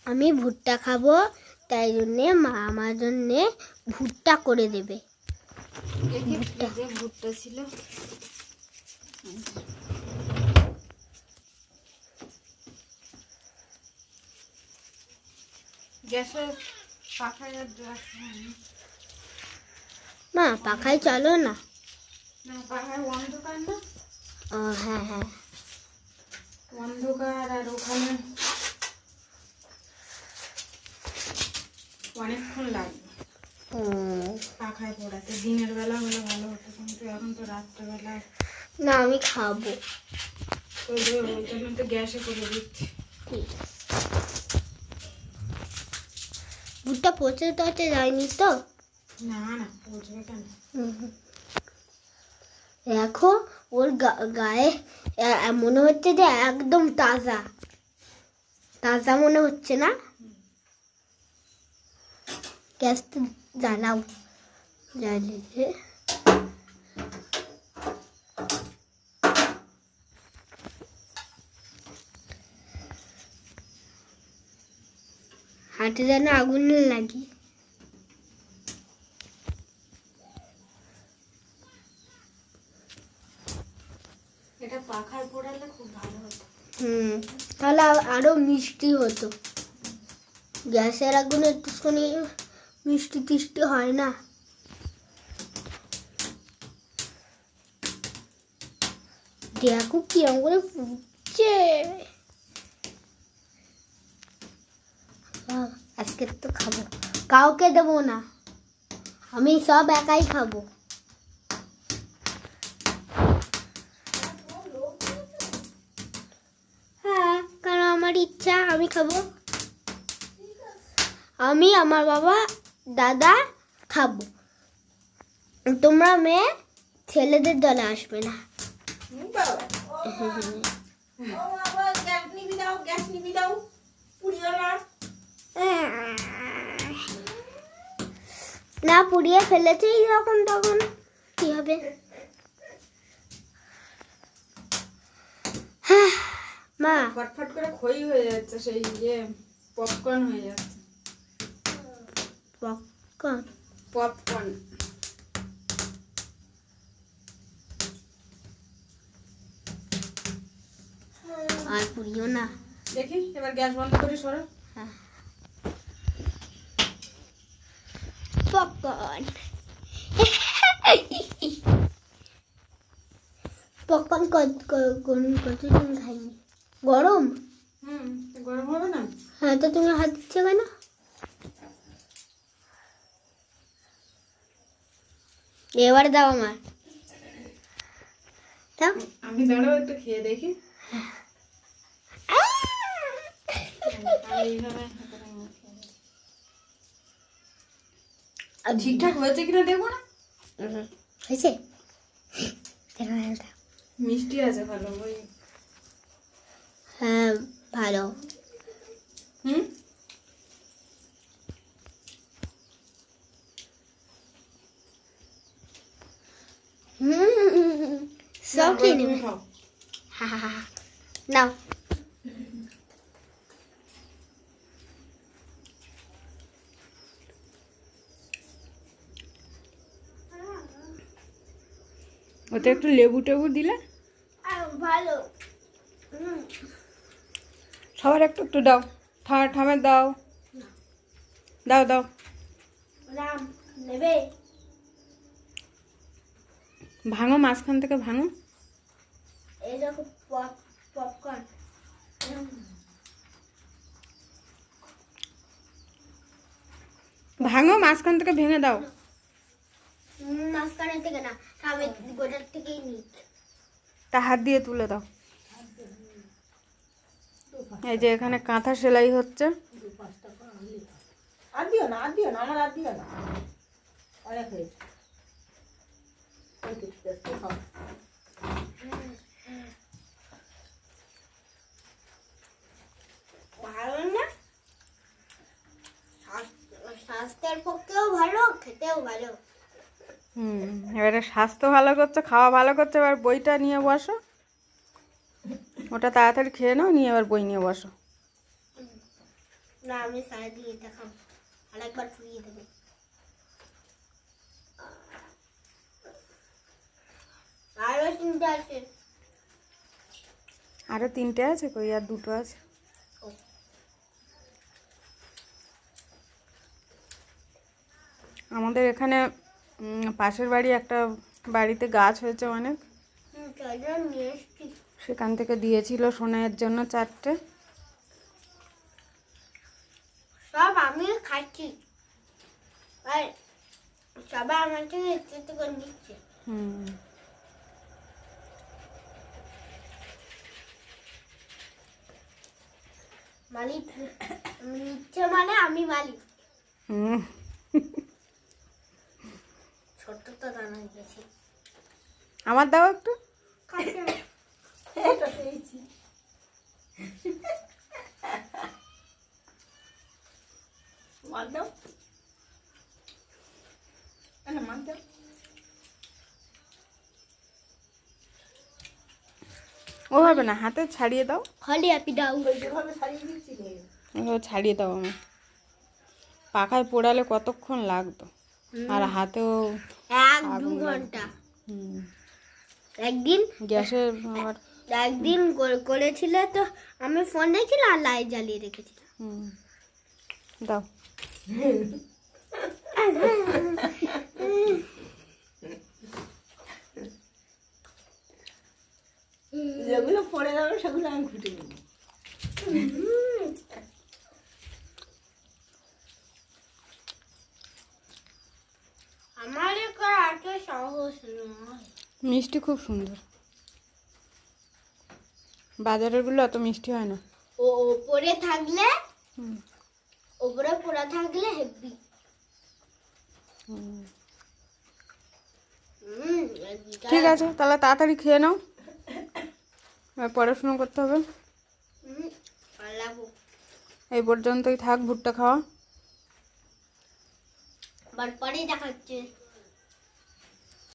আমি ভুট্টা খাবো, তাই জন্যে মা আমার জন্যে ভুট্টা করে দেবে। ভুট্টা ছিল, গ্যাসে পাখায় মা পাখায় চলো না। পাখায় অন্ধকার না। ও হ্যাঁ হ্যাঁ, অন্ধকার আর ওখানে অনেকক্ষণ লাগবে পাখায় পড়াতে। দিনের বেলা হলে ভালো হতো, কিন্তু এখন তো রাত্রেবেলা। না আমি খাবো, ওই জন্য তো গ্যাসে করে দিচ্ছি। ভুট্টা পচে টচে যায়নি তো? না না, পচবে কেন। দেখো ওর গায়ে মনে হচ্ছে যে একদম তাজা তাজা মনে হচ্ছে না? গ্যাস তো জ্বালাও, জ্বালিয়ে হাতে যেন আগুন লাগি। এটা পাখায় পোড়ালে খুব ভালো হতো। তাহলে আরো মিষ্টি হতো। গ্যাসের আগুনে একটুখানি মিষ্টি টিষ্টি হয় না। দেখো কিরম করে ফুটছে। আজকে তো খাবো, কাউকে দেবো না, আমি সব একাই খাবো। হ্যাঁ, কারণ আমার ইচ্ছা, আমি খাবো। আমি, আমার বাবা, দাদা খাবো। তোমরা মেয়ে ছেলেদের দলে আসবে না। না পুড়িয়ে ফেলেছি যখন, তখন কি হবে? মা ফটফট করে খই হয়ে যাচ্ছে, সেই পপকর্ন হয়ে যাচ্ছে। পপকর্ন পপকর্ন আর পুড়িও না। দেখি এবার গ্যাস বন্ধ করে সরো। পপকর্ন পপকর্ন কতদিন খাইনি। গরম? গরম হবে না? হ্যাঁ, তো তুমি হাত দিচ্ছ কেন? এবার দাও আমার, দাও। আমি দাঁড়াও একটু খেয়ে দেখি। ঠিকঠাক হয়েছে কিনা দেখবো না? হয়েছে, মিষ্টি আছে ভালো। ওই হ্যাঁ ভালো। সব খেয়ে নেবে। নাও। ওতে একটু লেবু টেবু দিলে ভালো। সবার একটু একটু দাও। ঠামের দাও, দাও দাও। রাম নেবে? ভাঙো, মাঝখান থেকে ভাঙো। এই দেখো পপকর্ন। ভাঙো, মাঝখান থেকে ভেঙে দাও। মাঝখানে থেকে না, আমি গোটার থেকেই নিই। তা হাত দিয়ে তুলে দাও। এই যে এখানে কাঁথা সেলাই হচ্ছে। আর দিও না, আর দিও না, আমার আর দিও না, অনেক হয়েছে। ভালো না? স্বাস্থ্যের পক্ষেও ভালো, খেতেও ভালো। এবারে স্বাস্থ্য ভালো করছে, খাওয়া ভালো করছে। এবার বইটা নিয়ে বসো, ওটা তাড়াতাড়ি খেয়ে নাও, নিয়ে এবার বই নিয়ে বসো। না আমি সারা দিয়ে দেখাম, আরেকবার ফুরিয়ে দেবো। আরো 3টে আছে। আরো 3টে আছে, কই আর 2টো আছে। আমাদের এখানে পাশের বাড়ি একটা বাড়িতে গাছ হয়েছে অনেক, সেখান থেকে দিয়েছিল সোনাইয়ের জন্য 4টে। সব আমি খাচ্ছি, আর সবাই আমার থেকে একটু করে নিচ্ছে। মালিক নিচ্ছে মানে আমি মালিক। ছোট্ট তো দানা দিয়েছি। আমার দাও একটু। এটা পেয়েছি। মার দাও, মার দাও। ওভাবে না, হাতে ছাড়িয়ে দাও। খালি আপনি দাও। যেভাবে ছাড়িয়ে দিচ্ছি রে। এভাবে ছাড়িয়ে দাও। আমি পাখায় পোড়ালে কতক্ষণ লাগতো, আর হাতেও 1-2 ঘন্টা। একদিন গ্যাসে আবার একদিন করেছিল তো, আমি ফোন দেখছিলাম আর লাইট জ্বালিয়ে রেখেছিলাম। দাও। যেগুলো পড়ে যাবে সেগুলো আমি খুঁটে নেব। আমার এত সহজ নয়। মিষ্টি খুব সুন্দর, বাজারের গুলো অত মিষ্টি হয় না। ওপরে থাকলে, ওপরে পোড়া থাকলে হেভি। ঠিক আছে, তাহলে তাড়াতাড়ি খেয়ে নাও, পড়াশোনা করতে হবে। এই পর্যন্তই থাক ভুট্টা খাওয়া। পরে দেখাচ্ছে।